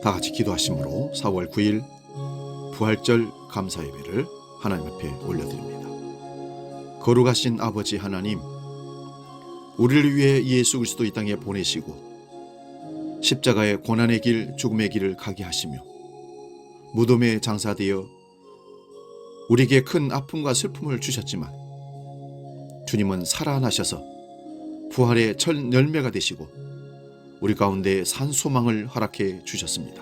다 같이 기도하심으로 4월 9일 부활절 감사예배를 하나님 앞에 올려드립니다. 거룩하신 아버지 하나님, 우리를 위해 예수 그리스도 이 땅에 보내시고 십자가의 고난의 길, 죽음의 길을 가게 하시며 무덤에 장사되어 우리에게 큰 아픔과 슬픔을 주셨지만 주님은 살아나셔서 부활의 첫 열매가 되시고 우리 가운데 산 소망을 허락해 주셨습니다.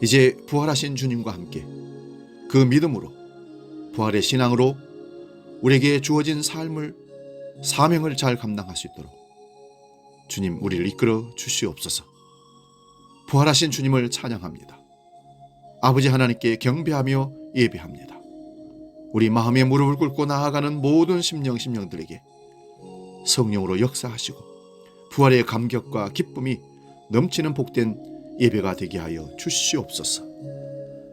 이제 부활하신 주님과 함께 그 믿음으로 부활의 신앙으로 우리에게 주어진 삶을, 사명을 잘 감당할 수 있도록 주님 우리를 이끌어 주시옵소서. 부활하신 주님을 찬양합니다. 아버지 하나님께 경배하며 예배합니다. 우리 마음에 무릎을 꿇고 나아가는 모든 심령들에게 성령으로 역사하시고 부활의 감격과 기쁨이 넘치는 복된 예배가 되게 하여 주시옵소서.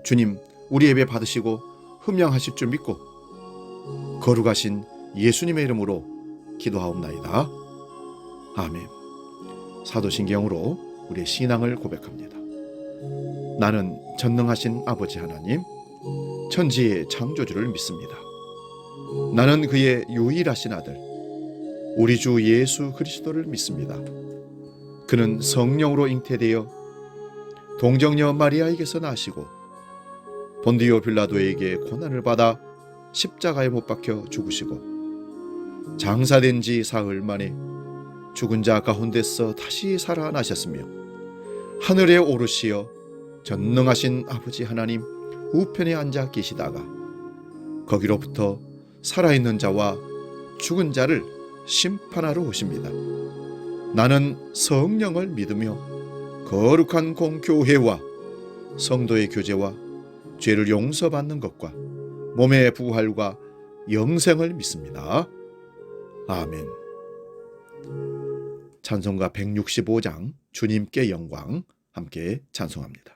주님, 우리 예배 받으시고 흠양하실 줄 믿고 거룩하신 예수님의 이름으로 기도하옵나이다. 아멘. 사도신경으로 우리의 신앙을 고백합니다. 나는 전능하신 아버지 하나님, 천지의 창조주를 믿습니다. 나는 그의 유일하신 아들, 우리 주 예수 그리스도를 믿습니다. 그는 성령으로 잉태되어 동정녀 마리아에게서 나시고 본디오 빌라도에게 고난을 받아 십자가에 못 박혀 죽으시고 장사된 지 사흘 만에 죽은 자 가운데서 다시 살아나셨으며 하늘에 오르시어 전능하신 아버지 하나님 우편에 앉아 계시다가 거기로부터 살아있는 자와 죽은 자를 심판하러 오십니다. 나는 성령을 믿으며 거룩한 공교회와 성도의 교제와 죄를 용서받는 것과 몸의 부활과 영생을 믿습니다. 아멘. 찬송가 165장 주님께 영광 함께 찬송합니다.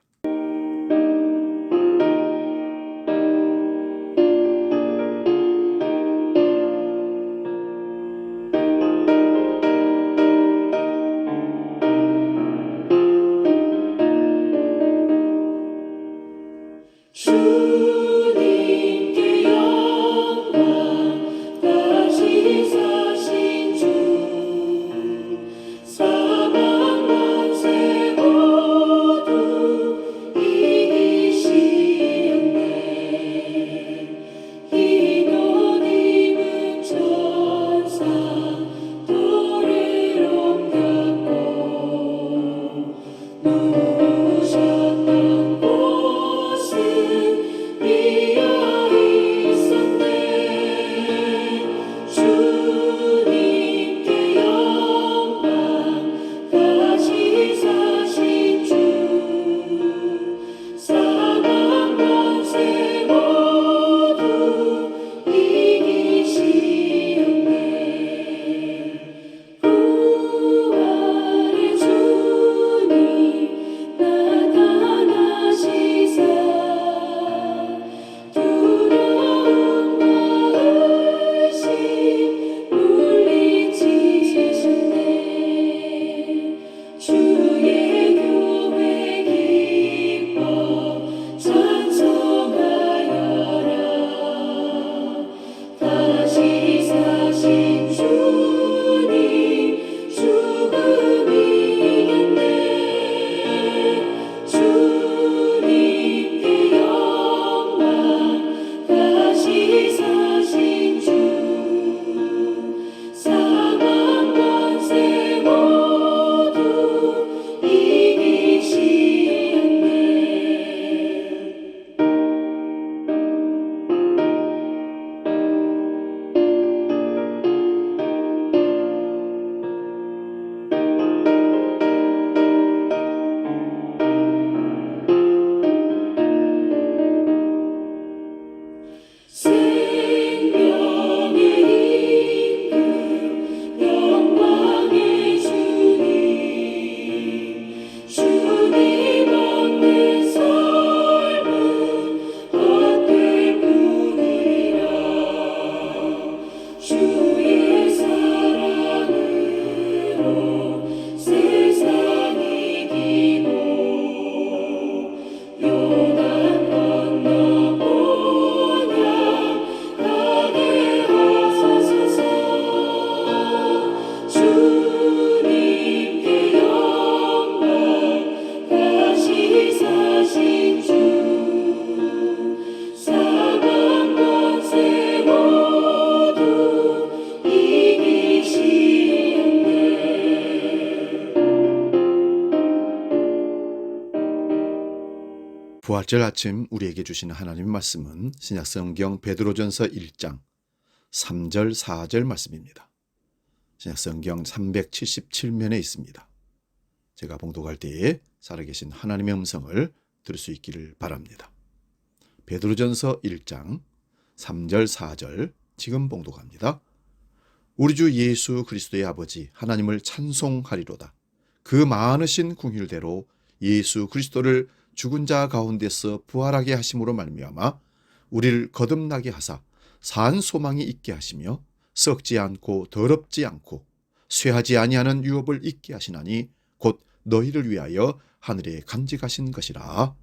주님께 영광, 다시 사신 주, 사망 권세 모두 부활절 아침 우리에게 주시는 하나님의 말씀은 신약성경 베드로전서 1장 3절 4절 말씀입니다. 신약성경 377면에 있습니다. 제가 봉독할 때에 살아계신 하나님의 음성을 들을 수 있기를 바랍니다. 베드로전서 1장 3절 4절 지금 봉독합니다. 우리 주 예수 그리스도의 아버지 하나님을 찬송하리로다. 그 많으신 긍휼대로 예수 그리스도를 죽은 자 가운데서 부활하게 하심으로 말미암아 우리를 거듭나게 하사 산 소망이 있게 하시며 썩지 않고 더럽지 않고 쇠하지 아니하는 유업을 있게 하시나니 곧 너희를 위하여 하늘에 간직하신 것이라.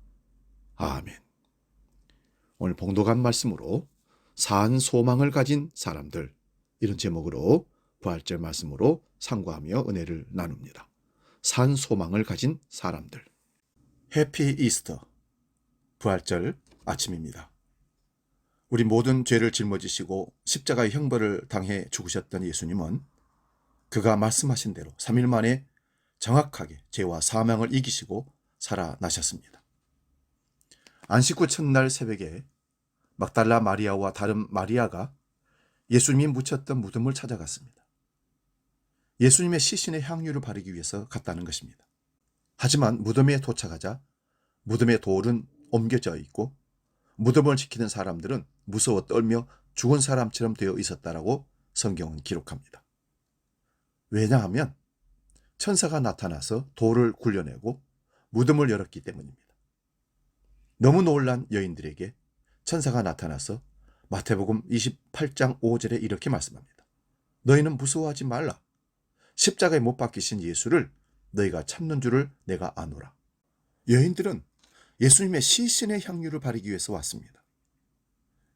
아멘. 오늘 봉독한 말씀으로 산 소망을 가진 사람들, 이런 제목으로 부활절 말씀으로 상고하며 은혜를 나눕니다. 산 소망을 가진 사람들. 해피 이스터, 부활절 아침입니다. 우리 모든 죄를 짊어지시고 십자가의 형벌을 당해 죽으셨던 예수님은 그가 말씀하신 대로 3일 만에 정확하게 죄와 사망을 이기시고 살아나셨습니다. 안식 후 첫날 새벽에 막달라 마리아와 다른 마리아가 예수님이 묻혔던 무덤을 찾아갔습니다. 예수님의 시신의 향유를 바르기 위해서 갔다는 것입니다. 하지만 무덤에 도착하자 무덤의 돌은 옮겨져 있고 무덤을 지키는 사람들은 무서워 떨며 죽은 사람처럼 되어 있었다라고 성경은 기록합니다. 왜냐하면 천사가 나타나서 돌을 굴려내고 무덤을 열었기 때문입니다. 너무 놀란 여인들에게 천사가 나타나서 마태복음 28장 5절에 이렇게 말씀합니다. 너희는 무서워하지 말라. 십자가에 못 박히신 예수를 너희가 찾는 줄을 내가 아노라. 여인들은 예수님의 시신의 향유를 바르기 위해서 왔습니다.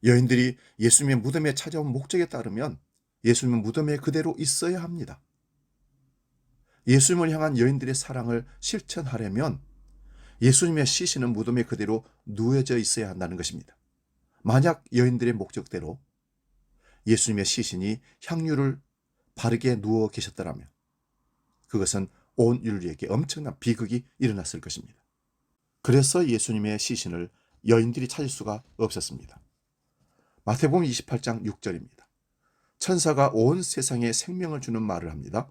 여인들이 예수님의 무덤에 찾아온 목적에 따르면 예수님은 무덤에 그대로 있어야 합니다. 예수님을 향한 여인들의 사랑을 실천하려면 예수님의 시신은 무덤에 그대로 누워져 있어야 한다는 것입니다. 만약 여인들의 목적대로 예수님의 시신이 향유를 바르게 누워 계셨더라면 그것은 온 인류에게 엄청난 비극이 일어났을 것입니다. 그래서 예수님의 시신을 여인들이 찾을 수가 없었습니다. 마태복음 28장 6절입니다. 천사가 온 세상에 생명을 주는 말을 합니다.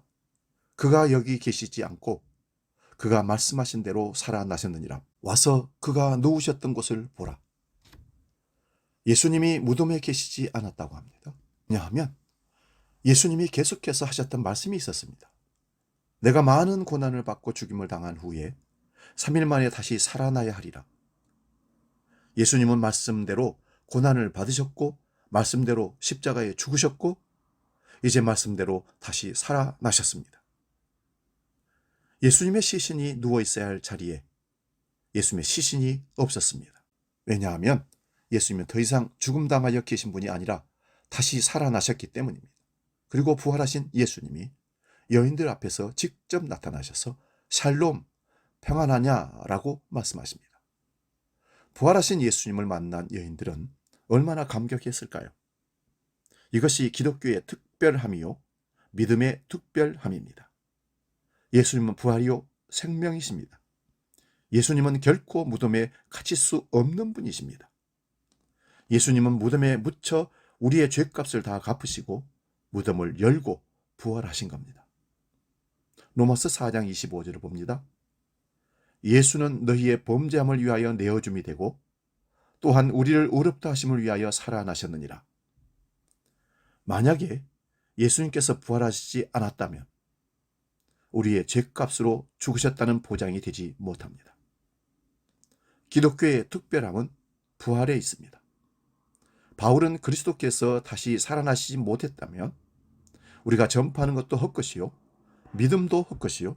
그가 여기 계시지 않고 그가 말씀하신 대로 살아나셨느니라. 와서 그가 누우셨던 곳을 보라. 예수님이 무덤에 계시지 않았다고 합니다. 왜냐하면 예수님이 계속해서 하셨던 말씀이 있었습니다. 내가 많은 고난을 받고 죽임을 당한 후에 3일 만에 다시 살아나야 하리라. 예수님은 말씀대로 고난을 받으셨고 말씀대로 십자가에 죽으셨고 이제 말씀대로 다시 살아나셨습니다. 예수님의 시신이 누워 있어야 할 자리에 예수님의 시신이 없었습니다. 왜냐하면 예수님은 더 이상 죽음당하여 계신 분이 아니라 다시 살아나셨기 때문입니다. 그리고 부활하신 예수님이 여인들 앞에서 직접 나타나셔서 샬롬, 평안하냐라고 말씀하십니다. 부활하신 예수님을 만난 여인들은 얼마나 감격했을까요? 이것이 기독교의 특별함이요 믿음의 특별함입니다. 예수님은 부활이요 생명이십니다. 예수님은 결코 무덤에 갇힐 수 없는 분이십니다. 예수님은 무덤에 묻혀 우리의 죄값을 다 갚으시고 무덤을 열고 부활하신 겁니다. 로마서 4장 25절을 봅니다. 예수는 너희의 범죄함을 위하여 내어줌이 되고 또한 우리를 의롭다 하심을 위하여 살아나셨느니라. 만약에 예수님께서 부활하시지 않았다면 우리의 죄값으로 죽으셨다는 보장이 되지 못합니다. 기독교의 특별함은 부활에 있습니다. 바울은 그리스도께서 다시 살아나시지 못했다면 우리가 전파하는 것도 헛것이요 믿음도 헛것이요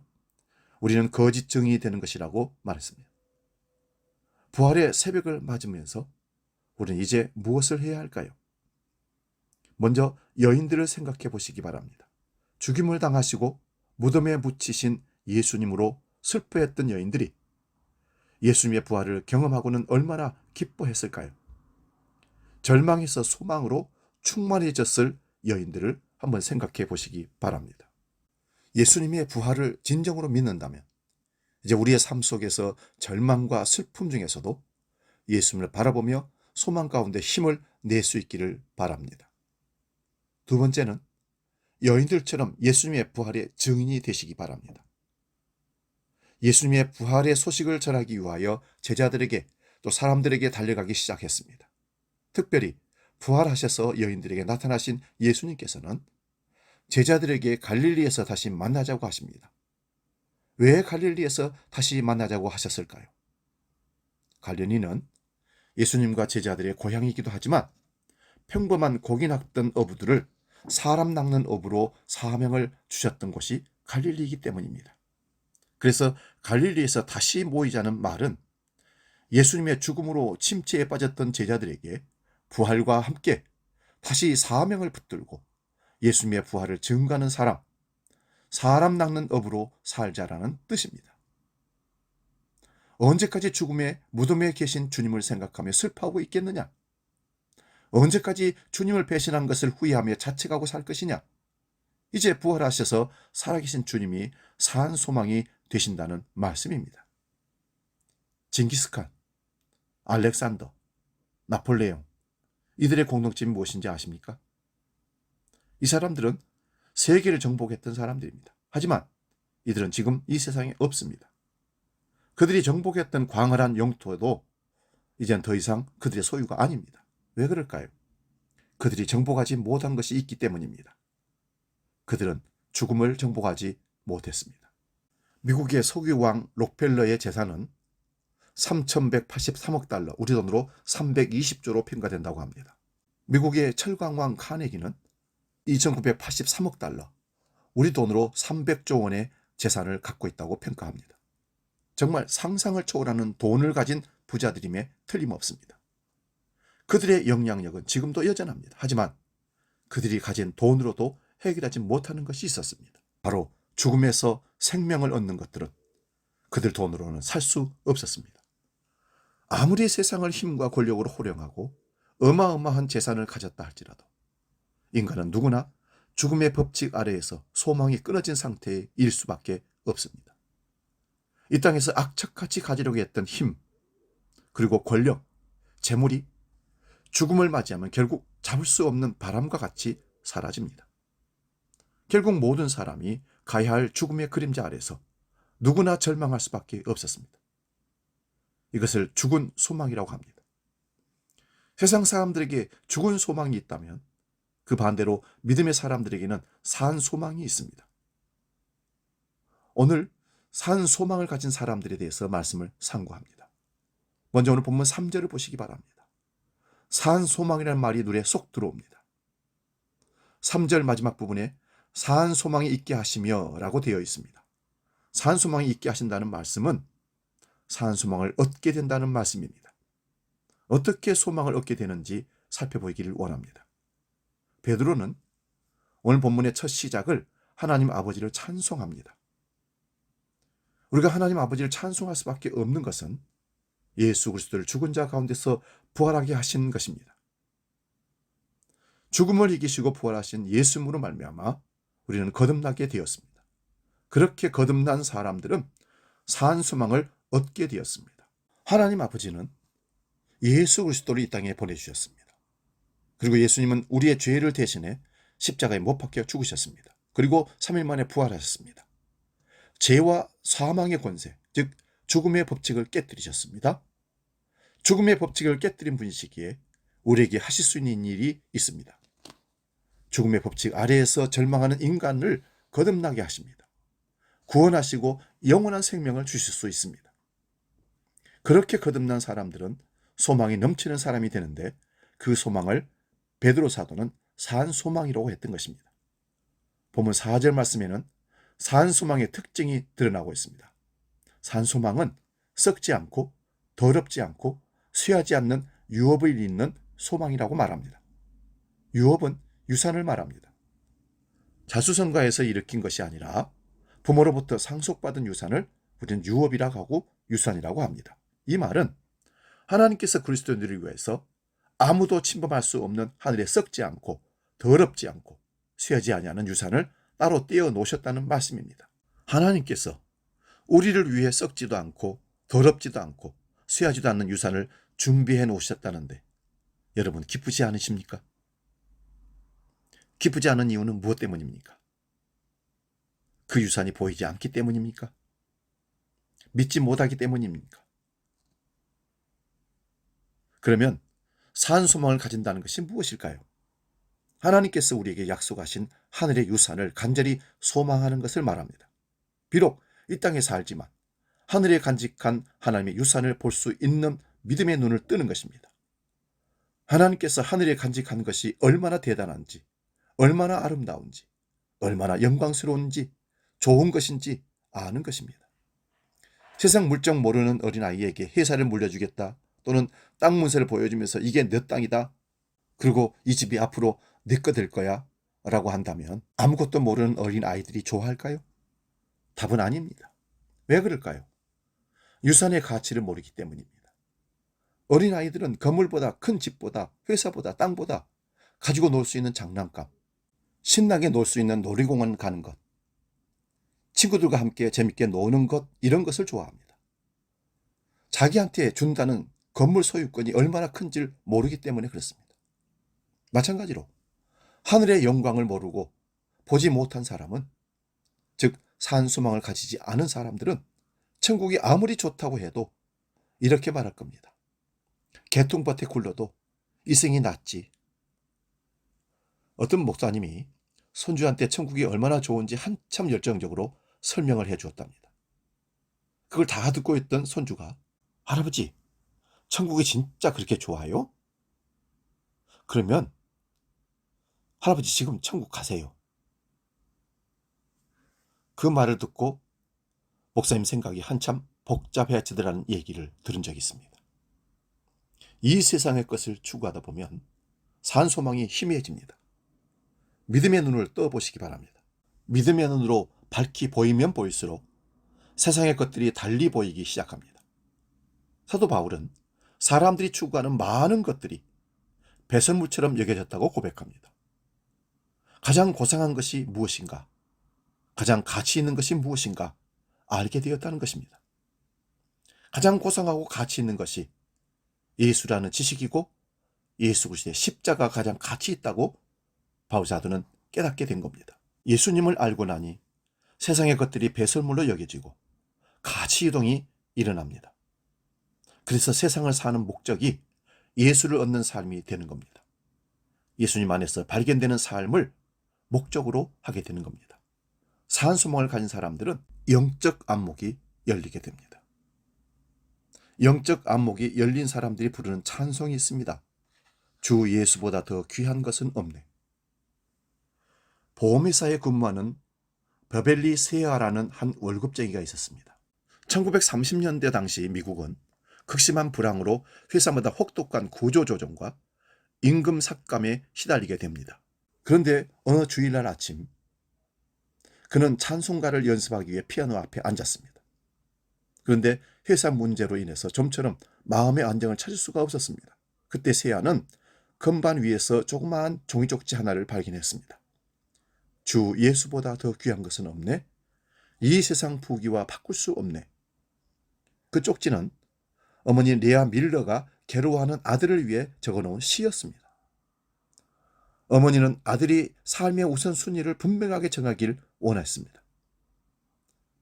우리는 거짓 증인이 되는 것이라고 말했습니다. 부활의 새벽을 맞으면서 우리는 이제 무엇을 해야 할까요? 먼저 여인들을 생각해 보시기 바랍니다. 죽임을 당하시고 무덤에 묻히신 예수님으로 슬퍼했던 여인들이 예수님의 부활을 경험하고는 얼마나 기뻐했을까요? 절망에서 소망으로 충만해졌을 여인들을 한번 생각해 보시기 바랍니다. 예수님의 부활을 진정으로 믿는다면 이제 우리의 삶 속에서 절망과 슬픔 중에서도 예수님을 바라보며 소망 가운데 힘을 낼 수 있기를 바랍니다. 두 번째는 여인들처럼 예수님의 부활의 증인이 되시기 바랍니다. 예수님의 부활의 소식을 전하기 위하여 제자들에게 또 사람들에게 달려가기 시작했습니다. 특별히 부활하셔서 여인들에게 나타나신 예수님께서는 제자들에게 갈릴리에서 다시 만나자고 하십니다. 왜 갈릴리에서 다시 만나자고 하셨을까요? 갈릴리는 예수님과 제자들의 고향이기도 하지만 평범한 고기 낚던 어부들을 사람 낚는 어부로 사명을 주셨던 곳이 갈릴리이기 때문입니다. 그래서 갈릴리에서 다시 모이자는 말은 예수님의 죽음으로 침체에 빠졌던 제자들에게 부활과 함께 다시 사명을 붙들고 예수님의 부활을 증거하는 사람 낚는 업으로 살자라는 뜻입니다. 언제까지 죽음의 무덤에 계신 주님을 생각하며 슬퍼하고 있겠느냐? 언제까지 주님을 배신한 것을 후회하며 자책하고 살 것이냐? 이제 부활하셔서 살아계신 주님이 산 소망이 되신다는 말씀입니다. 징기스칸, 알렉산더, 나폴레옹, 이들의 공통점이 무엇인지 아십니까? 이 사람들은 세계를 정복했던 사람들입니다. 하지만 이들은 지금 이 세상에 없습니다. 그들이 정복했던 광활한 영토도 이젠 더 이상 그들의 소유가 아닙니다. 왜 그럴까요? 그들이 정복하지 못한 것이 있기 때문입니다. 그들은 죽음을 정복하지 못했습니다. 미국의 석유왕 록펠러의 재산은 3,183억 달러, 우리 돈으로 320조로 평가된다고 합니다. 미국의 철강왕 카네기는 2,983억 달러, 우리 돈으로 300조 원의 재산을 갖고 있다고 평가합니다. 정말 상상을 초월하는 돈을 가진 부자들임에 틀림없습니다. 그들의 영향력은 지금도 여전합니다. 하지만 그들이 가진 돈으로도 해결하지 못하는 것이 있었습니다. 바로 죽음에서 생명을 얻는 것들은 그들 돈으로는 살 수 없었습니다. 아무리 세상을 힘과 권력으로 호령하고 어마어마한 재산을 가졌다 할지라도 인간은 누구나 죽음의 법칙 아래에서 소망이 끊어진 상태일 수밖에 없습니다. 이 땅에서 악착같이 가지려고 했던 힘, 그리고 권력, 재물이 죽음을 맞이하면 결국 잡을 수 없는 바람과 같이 사라집니다. 결국 모든 사람이 가야 할 죽음의 그림자 아래서 누구나 절망할 수밖에 없었습니다. 이것을 죽은 소망이라고 합니다. 세상 사람들에게 죽은 소망이 있다면 그 반대로 믿음의 사람들에게는 산 소망이 있습니다. 오늘 산 소망을 가진 사람들에 대해서 말씀을 상고합니다. 먼저 오늘 본문 3절을 보시기 바랍니다. 산 소망이라는 말이 눈에 쏙 들어옵니다. 3절 마지막 부분에 산 소망이 있게 하시며 라고 되어 있습니다. 산 소망이 있게 하신다는 말씀은 산 소망을 얻게 된다는 말씀입니다. 어떻게 소망을 얻게 되는지 살펴보기를 원합니다. 베드로는 오늘 본문의 첫 시작을 하나님 아버지를 찬송합니다. 우리가 하나님 아버지를 찬송할 수밖에 없는 것은 예수 그리스도를 죽은 자 가운데서 부활하게 하신 것입니다. 죽음을 이기시고 부활하신 예수님으로 말미암아 우리는 거듭나게 되었습니다. 그렇게 거듭난 사람들은 산 소망을 얻게 되었습니다. 하나님 아버지는 예수 그리스도를 이 땅에 보내주셨습니다. 그리고 예수님은 우리의 죄를 대신해 십자가에 못 박혀 죽으셨습니다. 그리고 3일 만에 부활하셨습니다. 죄와 사망의 권세, 즉 죽음의 법칙을 깨뜨리셨습니다. 죽음의 법칙을 깨뜨린 분이시기에 우리에게 하실 수 있는 일이 있습니다. 죽음의 법칙 아래에서 절망하는 인간을 거듭나게 하십니다. 구원하시고 영원한 생명을 주실 수 있습니다. 그렇게 거듭난 사람들은 소망이 넘치는 사람이 되는데 그 소망을 베드로 사도는 산 소망이라고 했던 것입니다. 본문 4절 말씀에는 산 소망의 특징이 드러나고 있습니다. 산 소망은 썩지 않고 더럽지 않고 쇠하지 않는 유업을 잇는 소망이라고 말합니다. 유업은 유산을 말합니다. 자수성가에서 일으킨 것이 아니라 부모로부터 상속받은 유산을 우리는 유업이라고 하고 유산이라고 합니다. 이 말은 하나님께서 그리스도인들을 위해서 아무도 침범할 수 없는 하늘에 썩지 않고 더럽지 않고 쇠하지 아니하는 유산을 따로 떼어 놓으셨다는 말씀입니다. 하나님께서 우리를 위해 썩지도 않고 더럽지도 않고 쇠하지도 않는 유산을 준비해 놓으셨다는데 여러분 기쁘지 않으십니까? 기쁘지 않은 이유는 무엇 때문입니까? 그 유산이 보이지 않기 때문입니까? 믿지 못하기 때문입니까? 그러면 산 소망을 가진다는 것이 무엇일까요? 하나님께서 우리에게 약속하신 하늘의 유산을 간절히 소망하는 것을 말합니다. 비록 이 땅에 살지만 하늘에 간직한 하나님의 유산을 볼 수 있는 믿음의 눈을 뜨는 것입니다. 하나님께서 하늘에 간직한 것이 얼마나 대단한지, 얼마나 아름다운지, 얼마나 영광스러운지, 좋은 것인지 아는 것입니다. 세상 물정 모르는 어린아이에게 회사를 물려주겠다, 또는 땅 문서를 보여주면서 이게 내 땅이다, 그리고 이 집이 앞으로 내 거 될 거야 라고 한다면 아무것도 모르는 어린아이들이 좋아할까요? 답은 아닙니다. 왜 그럴까요? 유산의 가치를 모르기 때문입니다. 어린아이들은 건물보다, 큰 집보다, 회사보다, 땅보다 가지고 놀 수 있는 장난감, 신나게 놀 수 있는 놀이공원 가는 것, 친구들과 함께 재밌게 노는 것, 이런 것을 좋아합니다. 자기한테 준다는 건물 소유권이 얼마나 큰지를 모르기 때문에 그렇습니다. 마찬가지로 하늘의 영광을 모르고 보지 못한 사람은, 즉 산소망을 가지지 않은 사람들은 천국이 아무리 좋다고 해도 이렇게 말할 겁니다. 개통밭에 굴러도 이생이 낫지. 어떤 목사님이 손주한테 천국이 얼마나 좋은지 한참 열정적으로 설명을 해 주었답니다. 그걸 다 듣고 있던 손주가, 할아버지, 천국이 진짜 그렇게 좋아요? 그러면 할아버지 지금 천국 가세요. 그 말을 듣고 목사님 생각이 한참 복잡해지더라는 얘기를 들은 적이 있습니다. 이 세상의 것을 추구하다 보면 산소망이 희미해집니다. 믿음의 눈을 떠보시기 바랍니다. 믿음의 눈으로 밝히 보이면 보일수록 세상의 것들이 달리 보이기 시작합니다. 사도 바울은 사람들이 추구하는 많은 것들이 배설물처럼 여겨졌다고 고백합니다. 가장 고상한 것이 무엇인가? 가장 가치 있는 것이 무엇인가? 알게 되었다는 것입니다. 가장 고상하고 가치 있는 것이 예수라는 지식이고 예수 그리스도의 십자가가 가장 가치 있다고 바울 사도는 깨닫게 된 겁니다. 예수님을 알고 나니 세상의 것들이 배설물로 여겨지고 가치 이동이 일어납니다. 그래서 세상을 사는 목적이 예수를 얻는 삶이 되는 겁니다. 예수님 안에서 발견되는 삶을 목적으로 하게 되는 겁니다. 산소망을 가진 사람들은 영적 안목이 열리게 됩니다. 영적 안목이 열린 사람들이 부르는 찬송이 있습니다. 주 예수보다 더 귀한 것은 없네. 보험회사에 근무하는 버벨리 세아라는 한 월급쟁이가 있었습니다. 1930년대 당시 미국은 극심한 불황으로 회사마다 혹독한 구조조정과 임금 삭감에 시달리게 됩니다. 그런데 어느 주일날 아침 그는 찬송가를 연습하기 위해 피아노 앞에 앉았습니다. 그런데 회사 문제로 인해서 좀처럼 마음의 안정을 찾을 수가 없었습니다. 그때 세아는 건반 위에서 조그마한 종이 쪽지 하나를 발견했습니다. 주 예수보다 더 귀한 것은 없네. 이 세상 부귀와 바꿀 수 없네. 그 쪽지는 어머니 레아 밀러가 괴로워하는 아들을 위해 적어놓은 시였습니다. 어머니는 아들이 삶의 우선순위를 분명하게 정하길 원했습니다.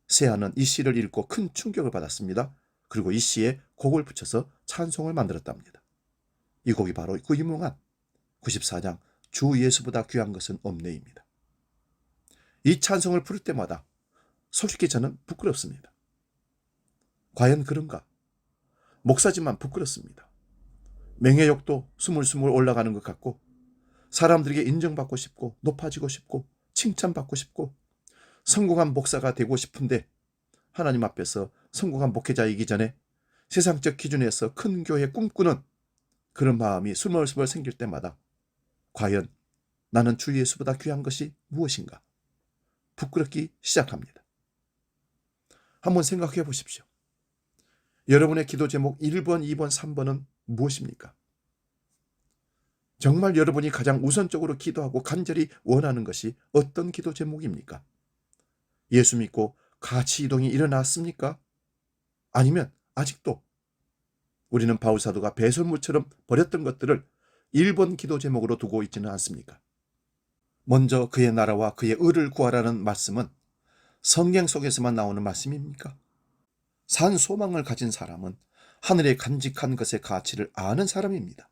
세아는 이 시를 읽고 큰 충격을 받았습니다. 그리고 이 시에 곡을 붙여서 찬송을 만들었답니다. 이 곡이 바로 그 유명한 94장 주 예수보다 귀한 것은 없네입니다. 이 찬송을 부를 때마다 솔직히 저는 부끄럽습니다. 과연 그런가? 목사지만 부끄럽습니다. 명예욕도 스물스물 올라가는 것 같고 사람들에게 인정받고 싶고 높아지고 싶고 칭찬받고 싶고 성공한 목사가 되고 싶은데 하나님 앞에서 성공한 목회자이기 전에 세상적 기준에서 큰 교회 꿈꾸는 그런 마음이 스멀스멀 생길 때마다 과연 나는 주 예수보다 귀한 것이 무엇인가? 부끄럽기 시작합니다. 한번 생각해 보십시오. 여러분의 기도 제목 1번, 2번, 3번은 무엇입니까? 정말 여러분이 가장 우선적으로 기도하고 간절히 원하는 것이 어떤 기도 제목입니까? 예수 믿고 가치 이동이 일어났습니까? 아니면 아직도 우리는 바울 사도가 배설물처럼 버렸던 것들을 1번 기도 제목으로 두고 있지는 않습니까? 먼저 그의 나라와 그의 의를 구하라는 말씀은 성경 속에서만 나오는 말씀입니까? 산 소망을 가진 사람은 하늘에 간직한 것의 가치를 아는 사람입니다.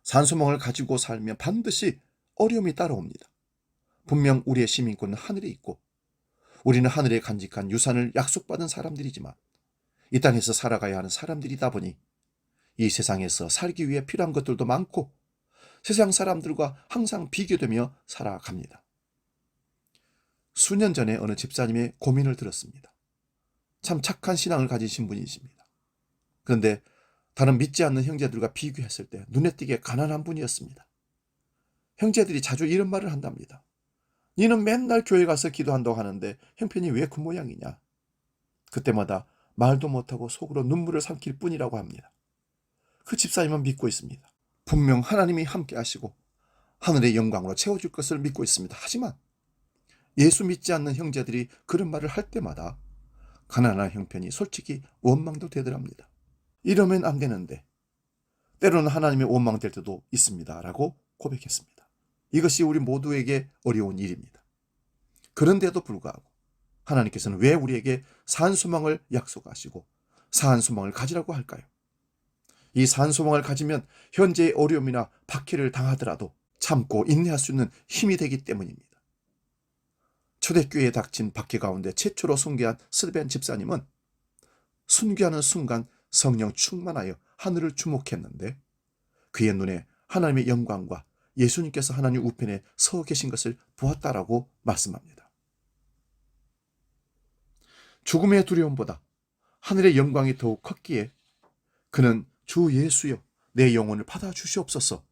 산 소망을 가지고 살면 반드시 어려움이 따라옵니다. 분명 우리의 시민권은 하늘에 있고 우리는 하늘에 간직한 유산을 약속받은 사람들이지만 이 땅에서 살아가야 하는 사람들이다 보니 이 세상에서 살기 위해 필요한 것들도 많고 세상 사람들과 항상 비교되며 살아갑니다. 수년 전에 어느 집사님의 고민을 들었습니다. 참 착한 신앙을 가지신 분이십니다. 그런데 다른 믿지 않는 형제들과 비교했을 때 눈에 띄게 가난한 분이었습니다. 형제들이 자주 이런 말을 한답니다. 너는 맨날 교회 가서 기도한다고 하는데 형편이 왜 그 모양이냐. 그때마다 말도 못하고 속으로 눈물을 삼킬 뿐이라고 합니다. 그 집사님은 믿고 있습니다. 분명 하나님이 함께 하시고 하늘의 영광으로 채워줄 것을 믿고 있습니다. 하지만 예수 믿지 않는 형제들이 그런 말을 할 때마다 가난한 형편이 솔직히 원망도 되더랍니다. 이러면 안 되는데 때로는 하나님의 원망될 때도 있습니다 라고 고백했습니다. 이것이 우리 모두에게 어려운 일입니다. 그런데도 불구하고 하나님께서는 왜 우리에게 산소망을 약속하시고 산소망을 가지라고 할까요? 이 산소망을 가지면 현재의 어려움이나 박해를 당하더라도 참고 인내할 수 있는 힘이 되기 때문입니다. 초대교회에 닥친 박해 가운데 최초로 순교한 스데반 집사님은 순교하는 순간 성령 충만하여 하늘을 주목했는데 그의 눈에 하나님의 영광과 예수님께서 하나님 우편에 서 계신 것을 보았다라고 말씀합니다. 죽음의 두려움보다 하늘의 영광이 더욱 컸기에 그는 주 예수여 내 영혼을 받아주시옵소서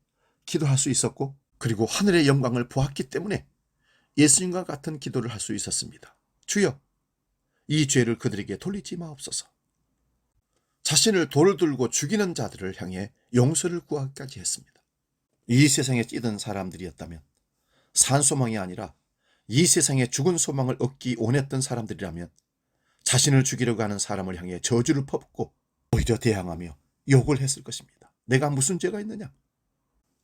기도할 수 있었고 그리고 하늘의 영광을 보았기 때문에 예수님과 같은 기도를 할 수 있었습니다. 주여 이 죄를 그들에게 돌리지 마옵소서. 자신을 돌을 들고 죽이는 자들을 향해 용서를 구하기까지 했습니다. 이 세상에 찌든 사람들이었다면 산소망이 아니라 이 세상에 죽은 소망을 얻기 원했던 사람들이라면 자신을 죽이려고 하는 사람을 향해 저주를 퍼붓고 오히려 대항하며 욕을 했을 것입니다. 내가 무슨 죄가 있느냐?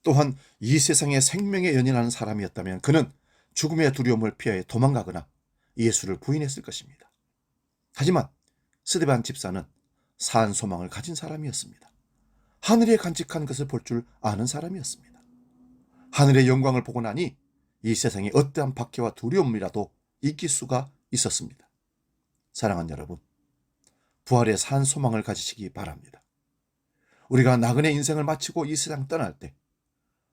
또한 이 세상에 생명에 연연하는 사람이었다면 그는 죽음의 두려움을 피해 도망가거나 예수를 부인했을 것입니다. 하지만 스데반 집사는 산 소망을 가진 사람이었습니다. 하늘에 간직한 것을 볼 줄 아는 사람이었습니다. 하늘의 영광을 보고 나니 이 세상에 어떠한 박해와 두려움이라도 이길 수가 있었습니다. 사랑하는 여러분, 부활의 산 소망을 가지시기 바랍니다. 우리가 나그네 인생을 마치고 이 세상 떠날 때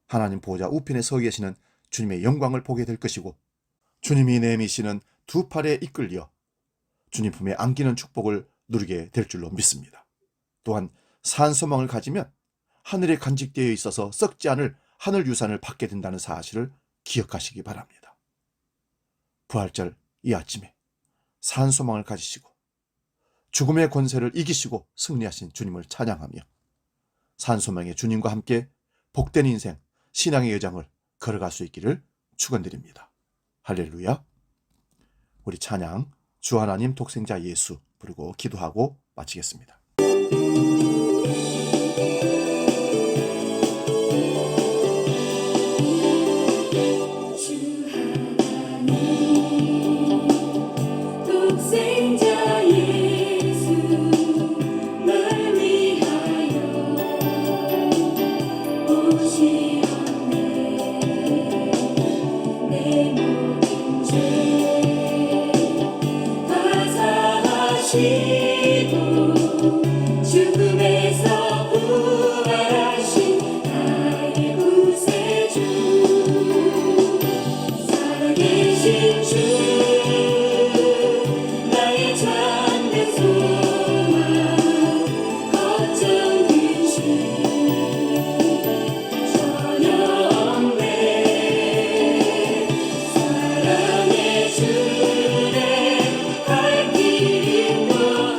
하나님 보호자 우편에 서 계시는 주님의 영광을 보게 될 것이고 주님이 내미시는 두 팔에 이끌려 주님 품에 안기는 축복을 누리게 될 줄로 믿습니다. 또한 산 소망을 가지면 하늘에 간직되어 있어서 썩지 않을 하늘 유산을 받게 된다는 사실을 기억하시기 바랍니다. 부활절 이 아침에 산 소망을 가지시고 죽음의 권세를 이기시고 승리하신 주님을 찬양하며 산 소망의 주님과 함께 복된 인생, 신앙의 여정을 걸어갈 수 있기를 축원드립니다. 할렐루야. 우리 찬양 주 하나님 독생자 예수 부르고 기도하고 마치겠습니다. 주 하나님 독생자 예수 날 위하여 오시었네. 내 모든 죄 다 사하시고 죽음에서 부활하신 나의 구세주 살아계신 주 나의 참된 소망 걱정 근심 전혀 없네. 사랑의 주내 갈 길 인도하시네.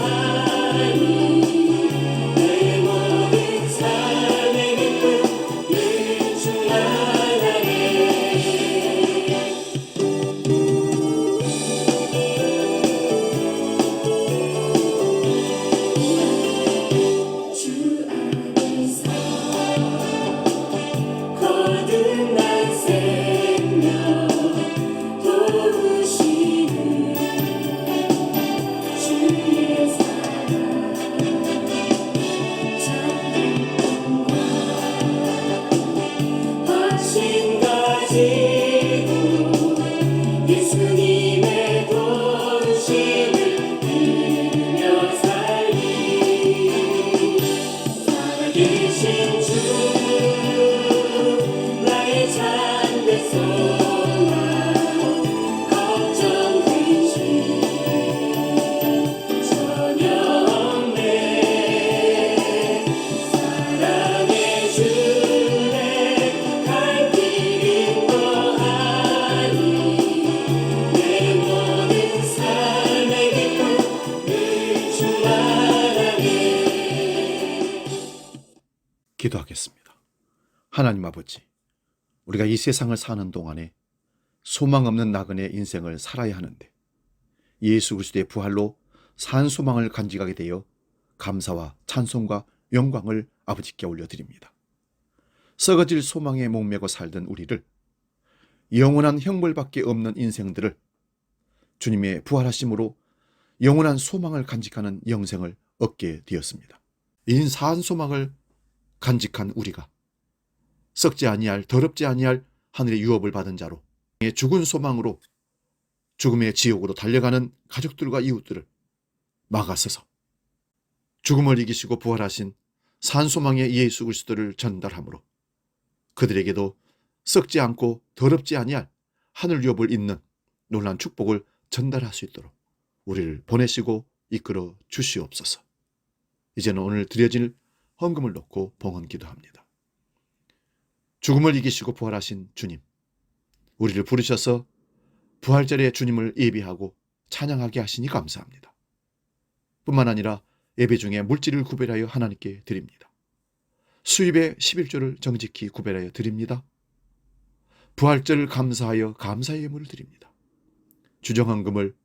하나님 아버지, 우리가 이 세상을 사는 동안에 소망 없는 나그네 인생을 살아야 하는데 예수 그리스도의 부활로 산 소망을 간직하게 되어 감사와 찬송과 영광을 아버지께 올려드립니다. 썩어질 소망에 목매고 살던 우리를 영원한 형벌밖에 없는 인생들을 주님의 부활하심으로 영원한 소망을 간직하는 영생을 얻게 되었습니다. 인사한 소망을 간직한 우리가 썩지 아니할 더럽지 아니할 하늘의 유업을 받은 자로 죽은 소망으로 죽음의 지옥으로 달려가는 가족들과 이웃들을 막아서서 죽음을 이기시고 부활하신 산소망의 예수 그리스도를 전달함으로 그들에게도 썩지 않고 더럽지 아니할 하늘 유업을 잇는 놀라운 축복을 전달할 수 있도록 우리를 보내시고 이끌어 주시옵소서. 이제는 오늘 드려질 헌금을 놓고 봉헌 기도합니다. 죽음을 이기시고 부활하신 주님, 우리를 부르셔서 부활절에 주님을 예비하고 찬양하게 하시니 감사합니다. 뿐만 아니라 예배 중에 물질을 구별하여 하나님께 드립니다. 수입의 11조를 정직히 구별하여 드립니다. 부활절을 감사하여 감사의 예물을 드립니다. 주정헌금을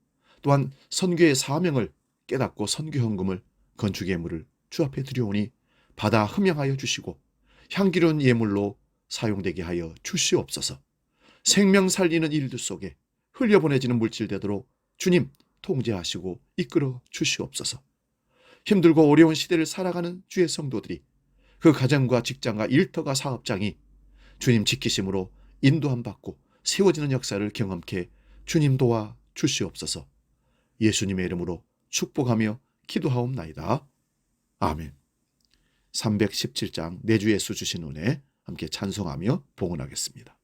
또한 선교의 사명을 깨닫고 선교헌금을 건축 예물을 주 앞에 드려오니 받아 흠양하여 주시고 향기로운 예물로 사용되게 하여 주시옵소서. 생명 살리는 일들 속에 흘려보내지는 물질 되도록 주님 통제하시고 이끌어 주시옵소서. 힘들고 어려운 시대를 살아가는 주의 성도들이 그 가정과 직장과 일터가 사업장이 주님 지키심으로 인도함 받고 세워지는 역사를 경험케 주님 도와 주시옵소서. 예수님의 이름으로 축복하며 기도하옵나이다. 아멘. 317장 내 주 예수 주신 은혜 함께 찬송하며 봉헌하겠습니다.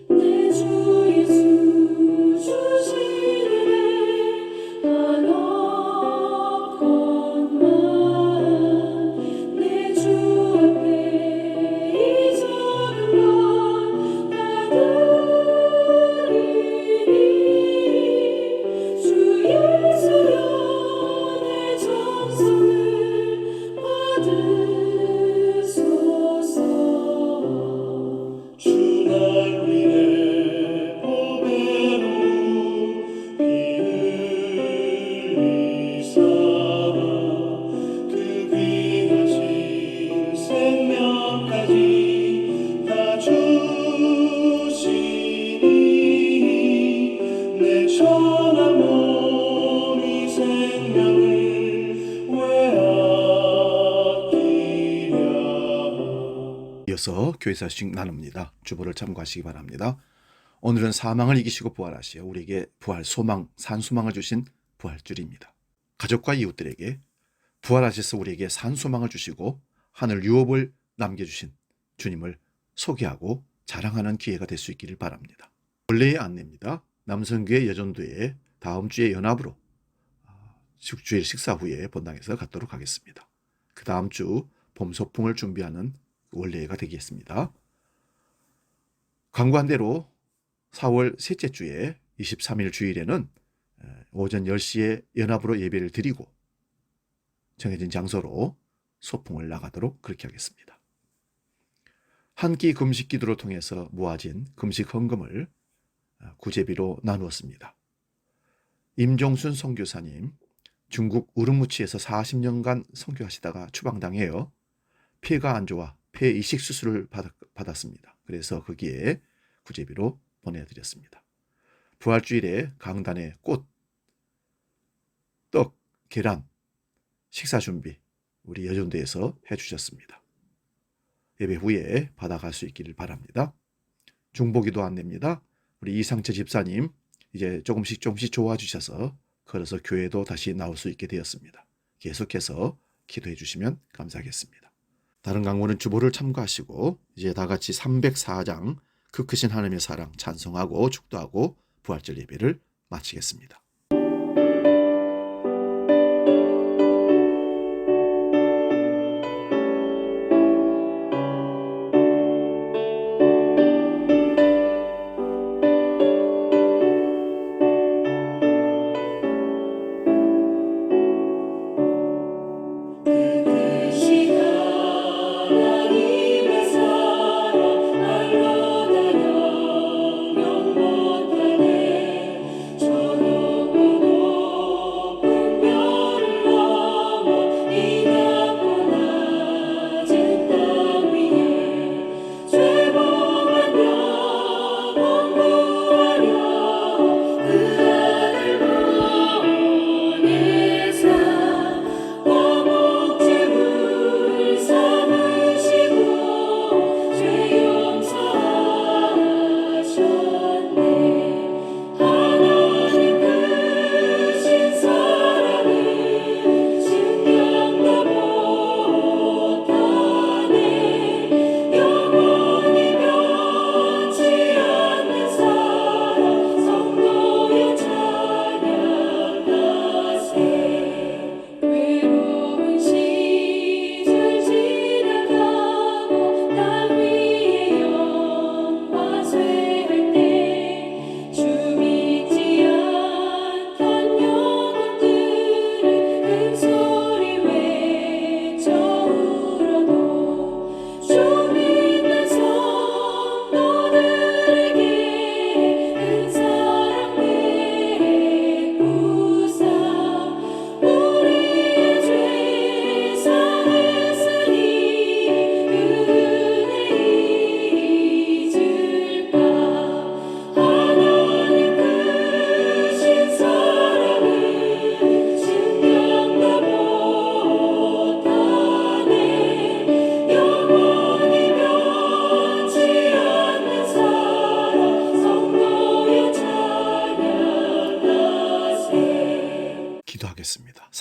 내 주 예수 주시네 한없건만 내 주 앞에 이전은 것 나들이니 주 예수여 내 정성을 받으소서. 주 날 위해 보배로 피 흘리사 그 귀하신 생명까지 다 주시니 내 천한 몸이 생명을 왜 아끼랴. 이어서 교회사식 나눕니다. 주보를 참고하시기 바랍니다. 오늘은 사망을 이기시고 부활하시어 우리에게 부활 소망, 산소망을 주신 부활주일입니다. 가족과 이웃들에게 부활하셔서 우리에게 산소망을 주시고 하늘 유업을 남겨주신 주님을 소개하고 자랑하는 기회가 될 수 있기를 바랍니다. 원래의 안내입니다. 남성교회 여전도에 다음 주에 연합으로 주일 식사 후에 본당에서 갖도록 하겠습니다. 그 다음 주 봄 소풍을 준비하는 원래가 되겠습니다. 광고한 대로 4월 셋째 주에 23일 주일에는 오전 10시에 연합으로 예배를 드리고 정해진 장소로 소풍을 나가도록 그렇게 하겠습니다. 한 끼 금식 기도로 통해서 모아진 금식 헌금을 구제비로 나누었습니다. 임종순 선교사님, 중국 우르무치에서 40년간 선교하시다가 추방당해요. 폐가 안 좋아 폐 이식 수술을 받았습니다. 그래서 거기에 구제비로 보내드렸습니다. 부활주일에 강단에 꽃, 떡, 계란, 식사 준비 우리 여전도에서 해주셨습니다. 예배 후에 받아갈 수 있기를 바랍니다. 중보기도 안내입니다. 우리 이상철 집사님 이제 조금씩 좋아주셔서 걸어서 교회도 다시 나올 수 있게 되었습니다. 계속해서 기도해 주시면 감사하겠습니다. 다른 강론은 주보를 참고하시고 이제 다 같이 304장 그 크신 하나님의 사랑 찬송하고 축도하고 부활절 예배를 마치겠습니다.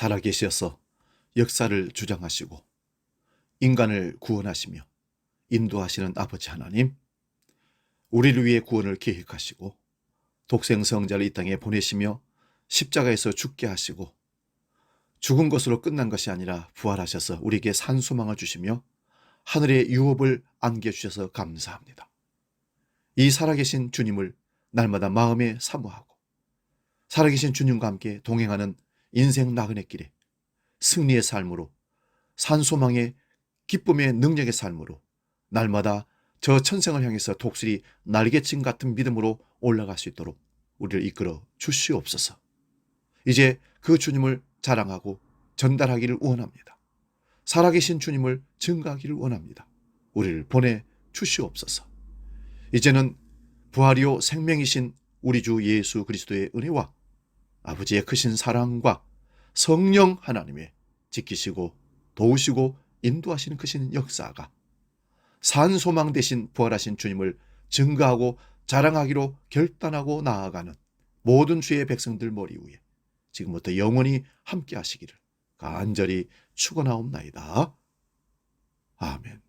살아계셔서 역사를 주장하시고 인간을 구원하시며 인도하시는 아버지 하나님, 우리를 위해 구원을 계획하시고 독생성자를 이 땅에 보내시며 십자가에서 죽게 하시고 죽은 것으로 끝난 것이 아니라 부활하셔서 우리에게 산소망을 주시며 하늘의 유업을 안겨주셔서 감사합니다. 이 살아계신 주님을 날마다 마음에 사모하고 살아계신 주님과 함께 동행하는 인생 나그네 길에 승리의 삶으로 산소망의 기쁨의 능력의 삶으로 날마다 저 천생을 향해서 독수리 날개침 같은 믿음으로 올라갈 수 있도록 우리를 이끌어 주시옵소서. 이제 그 주님을 자랑하고 전달하기를 원합니다. 살아계신 주님을 증거하기를 원합니다. 우리를 보내 주시옵소서. 이제는 부활이요 생명이신 우리 주 예수 그리스도의 은혜와 아버지의 크신 사랑과 성령 하나님의 지키시고 도우시고 인도하시는 크신 역사가 산소망 대신 부활하신 주님을 증거하고 자랑하기로 결단하고 나아가는 모든 주의 백성들 머리 위에 지금부터 영원히 함께 하시기를 간절히 축원하옵나이다. 아멘.